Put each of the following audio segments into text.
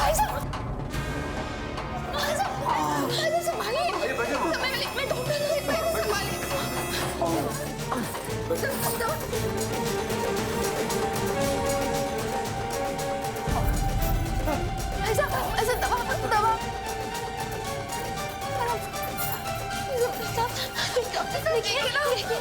भाई साहब, संभालिए, मैं डॉक्टर नहीं, संभालिए। ऐसा दवा देखिए।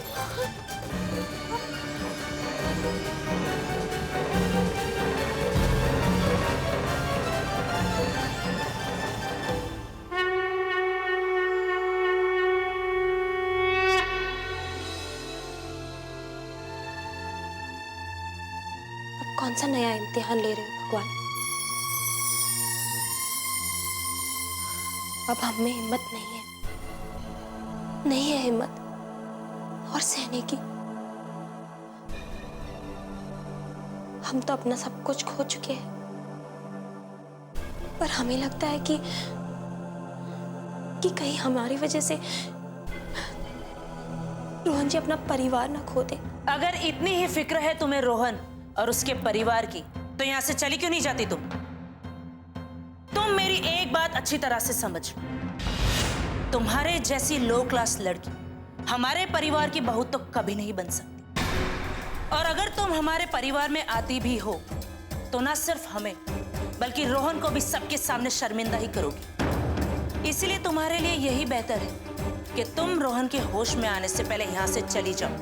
अब कौन सा नया इम्तिहान ले रहे हो भगवान? अब हम में हिम्मत नहीं है हिम्मत और सहने की। हम तो अपना सब कुछ खो चुके हैं, पर हमें लगता है कि कहीं हमारी वजह से रोहन जी अपना परिवार ना खो दे। अगर इतनी ही फिक्र है तुम्हें रोहन और उसके परिवार की, तो यहां से चली क्यों नहीं जाती तुम? मेरी एक बात अच्छी तरह से समझ, तुम्हारे जैसी लो क्लास लड़की हमारे परिवार की बहू तो कभी नहीं बन सकती। और अगर तुम हमारे परिवार में आती भी हो तो ना सिर्फ हमें बल्कि रोहन को भी सबके सामने शर्मिंदा ही करोगी। इसलिए तुम्हारे लिए यही बेहतर है कि तुम रोहन के होश में आने से पहले यहां से चली जाओ।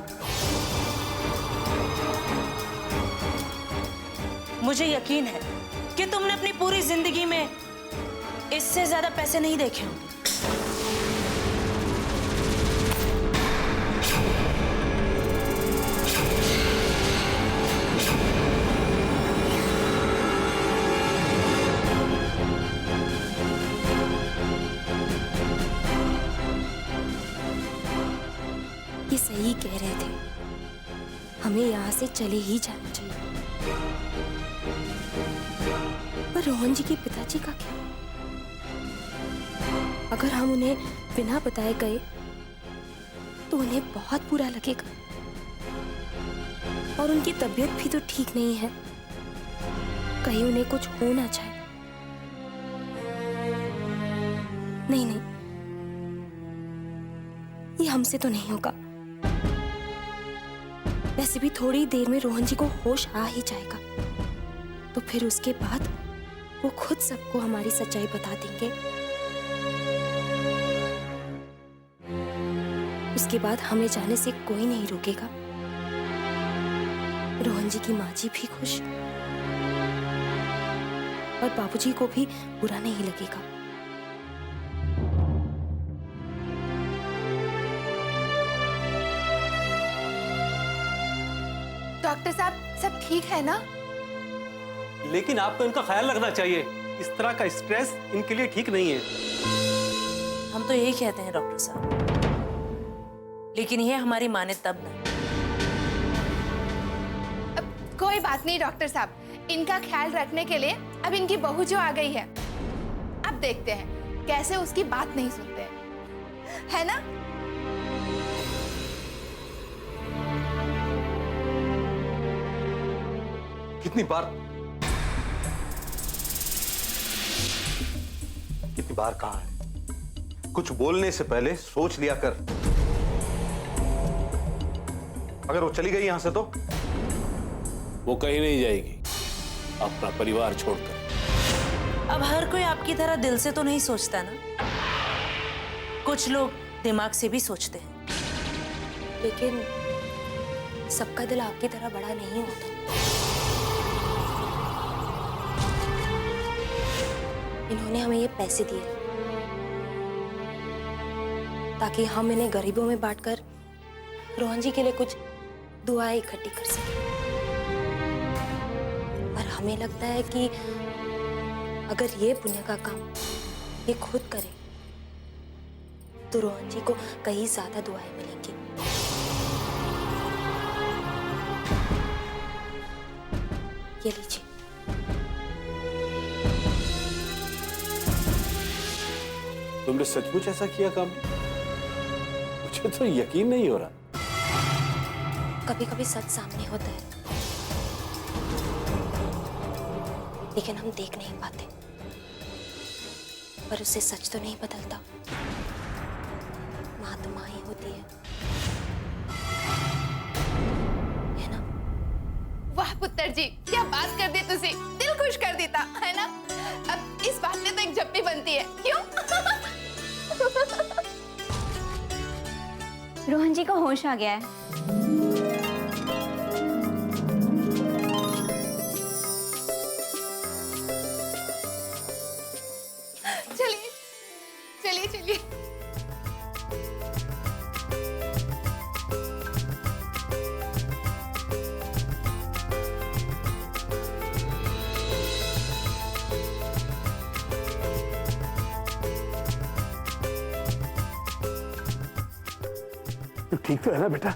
मुझे यकीन है कि तुमने अपनी पूरी जिंदगी में इससे ज्यादा पैसे नहीं देखे होंगे। ये सही कह रहे थे, हमें यहाँ से चले ही जाना चाहिए। पर रोहन जी के पिताजी का क्या? अगर हम उन्हें बिना बताए गए तो उन्हें बहुत बुरा लगेगा, और उनकी तबीयत भी तो ठीक नहीं है, कहीं उन्हें कुछ हो ना जाए। नहीं, ये हमसे तो नहीं होगा। वैसे भी थोड़ी देर में रोहन जी को होश आ ही जाएगा, तो फिर उसके बाद वो खुद सबको हमारी सच्चाई बता देंगे। उसके बाद हमें जाने से कोई नहीं रोकेगा। रोहन जी की माँ जी भी खुश, और बाबूजी को भी बुरा नहीं लगेगा। डॉक्टर साहब, सब ठीक है ना? लेकिन आपको इनका ख्याल रखना चाहिए। इस तरह का स्ट्रेस इनके लिए ठीक नहीं है। हम तो यही कहते हैं डॉक्टर साहब, लेकिन ये हमारी माने तब ना। कोई बात नहीं डॉक्टर साहब, इनका ख्याल रखने के लिए अब इनकी बहू जो आ गई है, अब देखते हैं कैसे उसकी बात नहीं सुनते हैं, है ना? कितनी बार कहा है, कुछ बोलने से पहले सोच लिया कर। अगर वो चली गई यहां से तो वो कहीं नहीं जाएगी अपना परिवार छोड़कर। अब हर कोई आपकी तरह दिल से तो नहीं सोचता ना, कुछ लोग दिमाग से भी सोचते हैं। लेकिन सबका दिल आपकी तरह बड़ा नहीं होता। इन्होंने हमें ये पैसे दिए ताकि हम इन्हें गरीबों में बांटकर रोहन जी के लिए कुछ दुआएं इकट्ठी कर सकें। पर हमें लगता है कि अगर ये पुण्य का काम ये खुद करे तो रोहन जी को कहीं ज्यादा दुआएं मिलेंगी। ये लीजिए। तुमने सचमुच ऐसा किया काम? मुझे तो यकीन नहीं हो रहा। कभी कभी सच सामने होता है, लेकिन हम देख नहीं पाते। पर उससे सच तो नहीं बदलता। माँ तो माँ ही होती है ना? वाह पुत्र जी, क्या बात कर दी तुसी, दिल खुश कर देता है ना। अब इस बात में तो एक जप्पी बनती है, क्यों? रोहन जी को होश आ गया है। चलिए चलिए चलिए। तो ठीक तो है ना बेटा?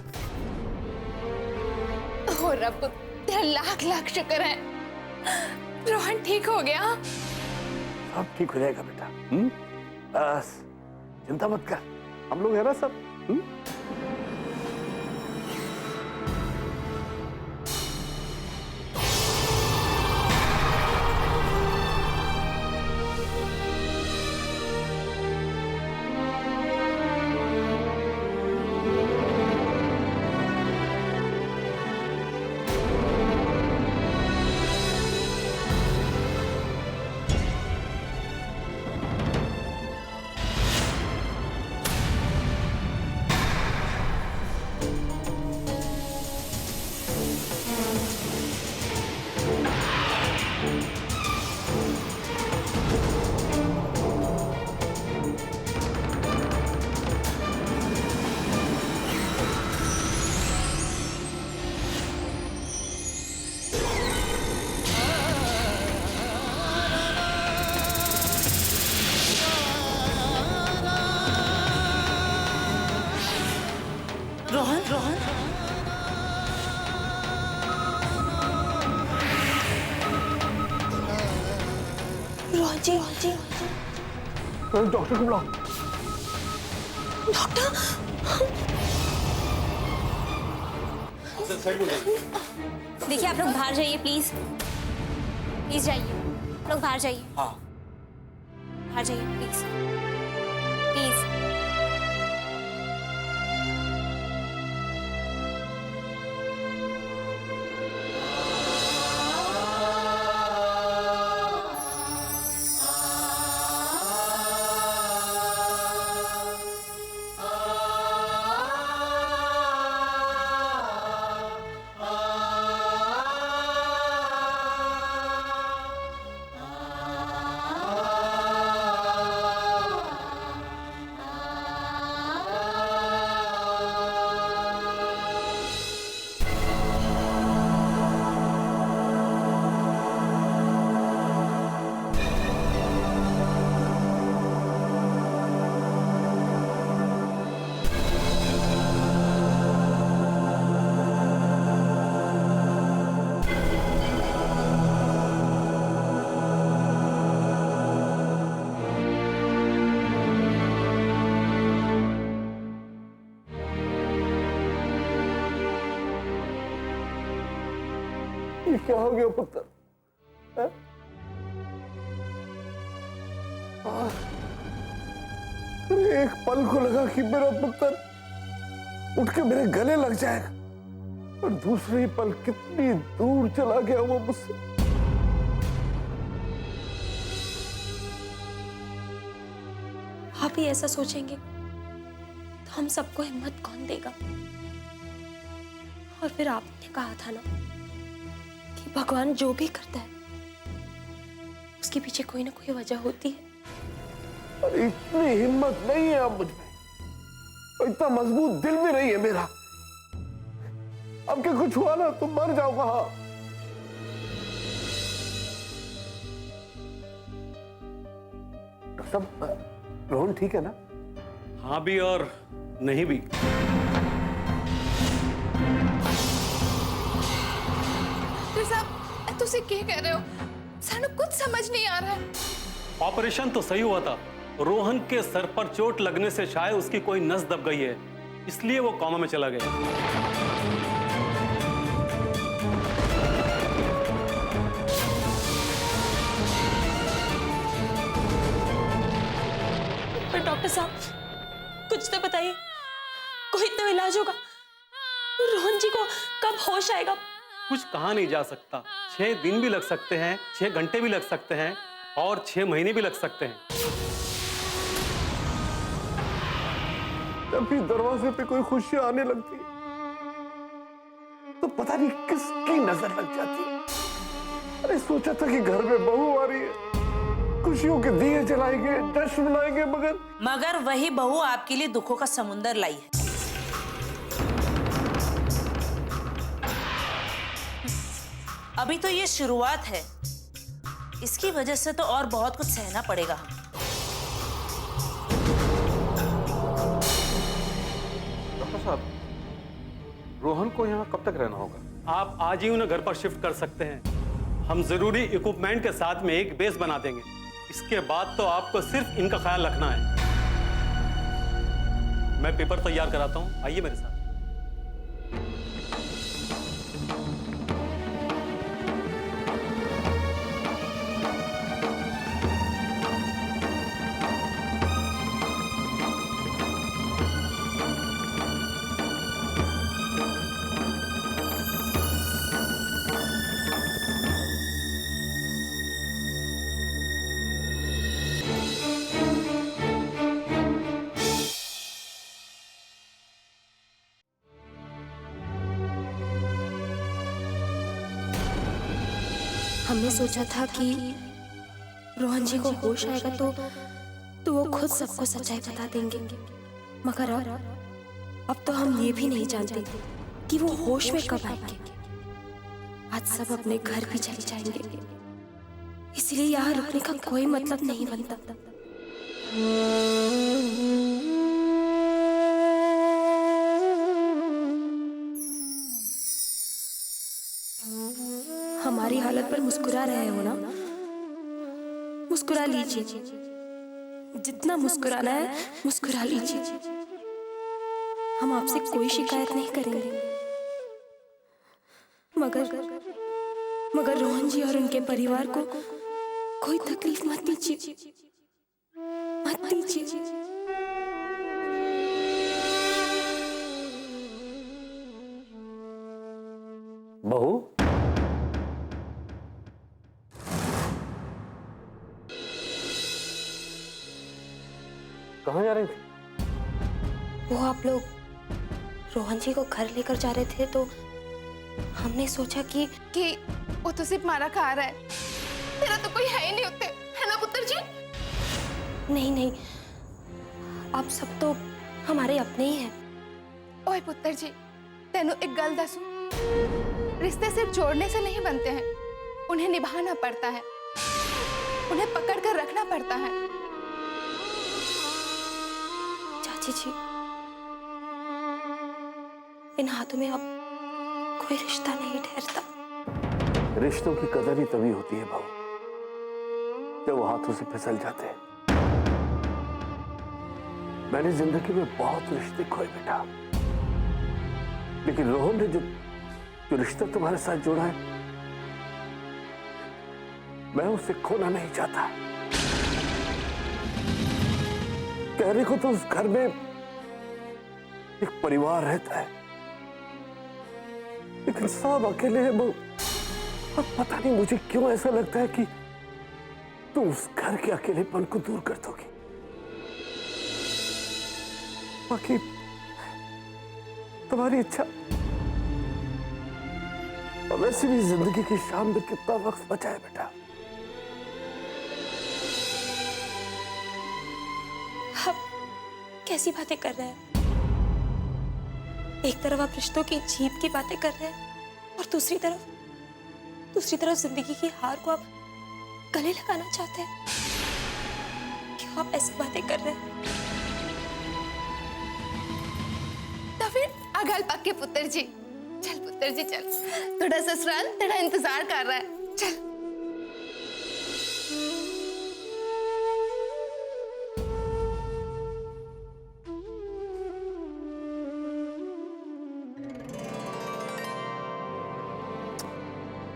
ओ रब, तेरा लाख लाख शुक्र है, रोहन ठीक हो गया। सब ठीक हो जाएगा बेटा। बस चिंता मत कर, हम लोग है ना सब। रोहन रोहन रोहन जी, डॉक्टर को बुलाओ। डॉक्टर। देखिए आप लोग बाहर जाइए प्लीज, प्लीज जाइए, आप लोग बाहर जाइए। हाँ बाहर जाइए प्लीज, प्लीज। ये क्या हो गया पुत्र? हैं? अरे एक पल को लगा कि मेरा पुत्र उठ के मेरे गले लग जाएगा, और दूसरे ही पल कितनी दूर चला गया वो मुझसे। आप ही ऐसा सोचेंगे तो हम सबको हिम्मत कौन देगा? और फिर आपने कहा था ना कि भगवान जो भी करता है उसके पीछे कोई ना कोई वजह होती है। अरे इतनी हिम्मत नहीं है अब मुझ में, और इतना मजबूत दिल भी नहीं है मेरा। अब क्या कुछ हुआ ना तो मर जाऊंगा। हाँ सब रोहन ठीक है ना? हाँ भी और नहीं भी। डॉक्टर साहब, तुसी क्या कह रहे हो? सानू कुछ समझ नहीं आ रहा है। ऑपरेशन तो सही हुआ था, रोहन के सर पर चोट लगने से शायद उसकी कोई नस दब गई है, इसलिए वो कोमा में चला गया। डॉक्टर साहब, कुछ तो बताइए, कोई तो इलाज होगा। रोहन जी को कब होश आएगा? कुछ कहा नहीं जा सकता। 6 दिन भी लग सकते हैं, 6 घंटे भी लग सकते हैं और 6 महीने भी लग सकते हैं। जब भी दरवाजे पे कोई खुशियां आने लगती तो पता नहीं किसकी नजर लग जाती। अरे सोचा था कि घर में बहू आ रही है, खुशियों के दिए जलाएंगे, जश्न मनाएंगे, मगर वही बहू आपके लिए दुखों का समुंदर लाई है। अभी तो ये शुरुआत है, इसकी वजह से तो और बहुत कुछ सहना पड़ेगा। डॉक्टर साहब, रोहन को यहाँ कब तक रहना होगा? आप आज ही उन्हें घर पर शिफ्ट कर सकते हैं। हम जरूरी इक्विपमेंट के साथ में एक बेस बना देंगे। इसके बाद तो आपको सिर्फ इनका ख्याल रखना है। मैं पेपर तैयार कराता हूँ, आइए मेरे साथ। हमने सोचा था कि रोहन जी को होश आएगा तो वो खुद सबको सच्चाई बता देंगे, मगर अब तो हम ये भी नहीं जानते कि वो होश में कब आएंगे। आज सब अपने घर भी चले जाएंगे, इसलिए यहाँ रुकने का कोई मतलब नहीं बनता। हमारी हालत पर मुस्कुरा रहे हो ना? मुस्कुरा लीजिए, जितना मुस्कुराना है मुस्कुरा लीजिए। हम आपसे कोई शिकायत नहीं करेंगे, मगर रोहन जी और उनके परिवार को कोई तकलीफ मत दीजिए, मत दीजिए। बहू, कहाँ जा रही थी? वो आप लोग रोहन जी को घर लेकर जा रहे थे तो हमने सोचा कि वो तो सिर्फ मारा खा रहा है, तेरा तो कोई है ही नहीं होते, है ना पुत्र जी? नहीं, आप सब तो हमारे अपने ही हैं। ओए पुत्र जी, तेनू एक गल दसू, रिश्ते सिर्फ जोड़ने से नहीं बनते हैं, उन्हें निभाना पड़ता है, उन्हें पकड़ कर रखना पड़ता है। चाची जी, इन हाथों में अब कोई रिश्ता नहीं ठहरता। रिश्तों की कदर ही तभी होती है बहू, जब वो हाथों से फिसल जाते हैं। मैंने जिंदगी में बहुत रिश्ते खोए बेटा, लेकिन रोहन ने जो रिश्ता तुम्हारे साथ जोड़ा है, मैं उसे खोना नहीं चाहता। कहने को तो उस घर में एक परिवार रहता है, लेकिन सब अकेले हैं वो। और पता नहीं मुझे क्यों ऐसा लगता है कि तुम उस घर के अकेलेपन को दूर कर दोगी। बाकी तुम्हारी इच्छा। और वैसे भी जिंदगी की शाम में कितना वक्त बचा है बेटा। आप कैसी बातें कर रहे हैं? एक तरफ आप रिश्तों की जीत की बातें कर रहे हैं और दूसरी तरफ जिंदगी की हार को आप गले लगाना चाहते हैं। क्यों आप ऐसी बातें कर रहे हैं? तो फिर अगल पक्के पुत्र जी, चल पुत्र जी चल, थोड़ा ससुराल तेरा इंतजार कर रहा है, चल।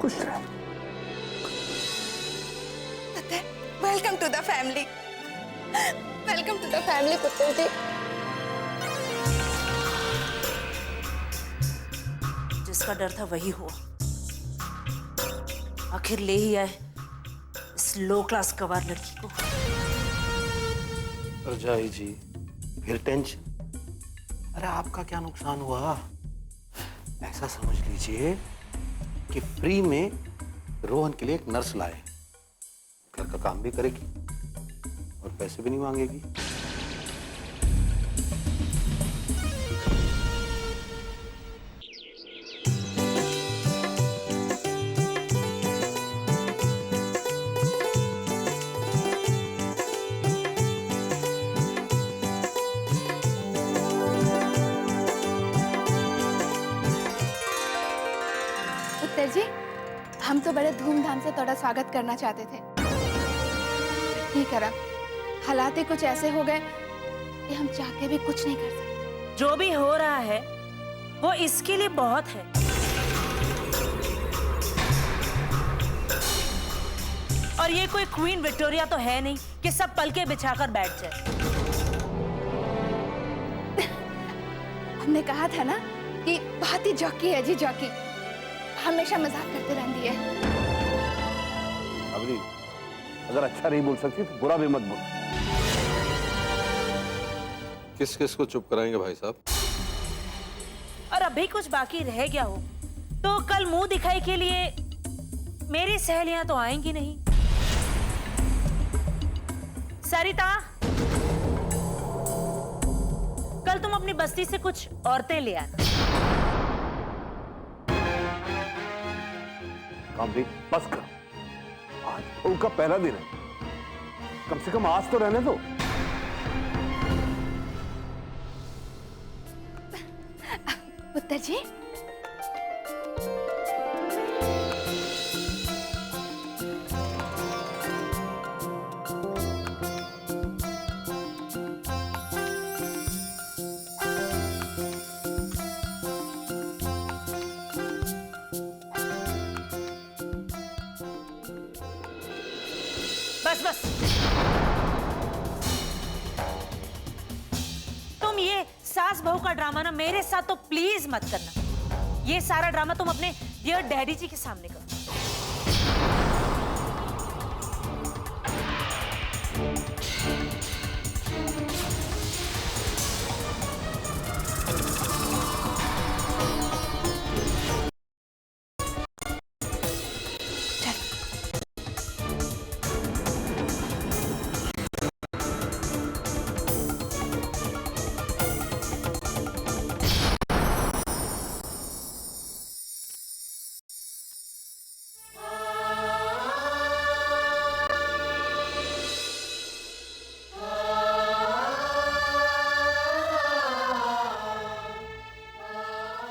खुश रह। Welcome to the family. Welcome to the family पुत्र जी। जिसका डर था वही हुआ। आखिर ले ही आए इस लो क्लास गवार लड़की को। रजाई जी, फिर टेंशन? अरे आपका क्या नुकसान हुआ? ऐसा समझ लीजिए कि फ्री में रोहन के लिए एक नर्स लाए, घर का काम भी करेगी और पैसे भी नहीं मांगेगी। उत्तर जी, हम तो बड़े धूमधाम से थोड़ा स्वागत करना चाहते थे। नहीं करा, हालात ही कुछ ऐसे हो गए कि हम चाह के भी कुछ नहीं कर सकते। जो भी हो रहा है वो इसके लिए बहुत है। और ये कोई क्वीन विक्टोरिया तो है नहीं कि सब पलके बिछाकर बैठ जाए। हमने कहा था ना कि बहुत ही जॉकी है जी, जॉकी। हमेशा मजाक करते रहती है। अबरी, अगर अच्छा नहीं बोल सकती तो बुरा भी मत बोल। किस किस को चुप कराएंगे भाई साहब? और अभी कुछ बाकी रह गया हो तो कल मुंह दिखाई के लिए मेरी सहेलियां तो आएंगी नहीं। सरिता, कल तुम अपनी बस्ती से कुछ औरतें ले आना। कामरी, बस कर। आज उनका पहला दिन है, कम से कम आज तो रहने दो। उत्तर जी, बस बस, तुम ये सास बहू का ड्रामा ना मेरे साथ तो प्लीज मत करना। ये सारा ड्रामा तुम अपने डियर डैडी जी के सामने करो।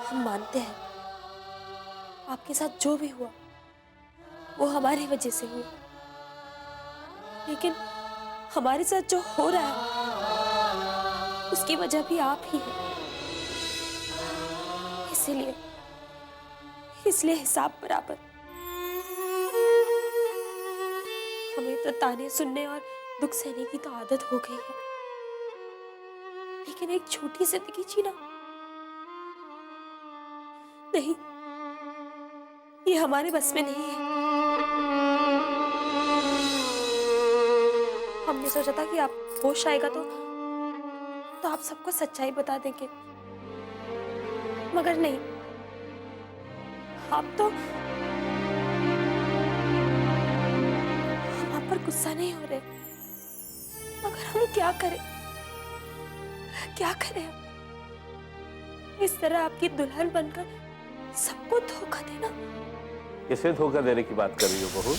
हम मानते हैं आपके साथ जो भी हुआ वो हमारी वजह से हुआ, लेकिन हमारे साथ जो हो रहा है उसकी वजह भी आप ही है। इसलिए हिसाब बराबर। हमें तो ताने सुनने और दुख सहने की तो आदत हो गई है, लेकिन एक छोटी जिंदगी जीना नहीं, ये हमारे बस में नहीं है। हमने सोचा था कि आप होश आएगा तो आप सबको सच्चाई बता देंगे, मगर नहीं, आप तो हम आप पर गुस्सा नहीं हो रहे, मगर हम क्या करें, क्या करें? इस तरह आपकी दुल्हन बनकर सबको धोखा देना। किसे धोखा देने की बात कर रही हो बहू?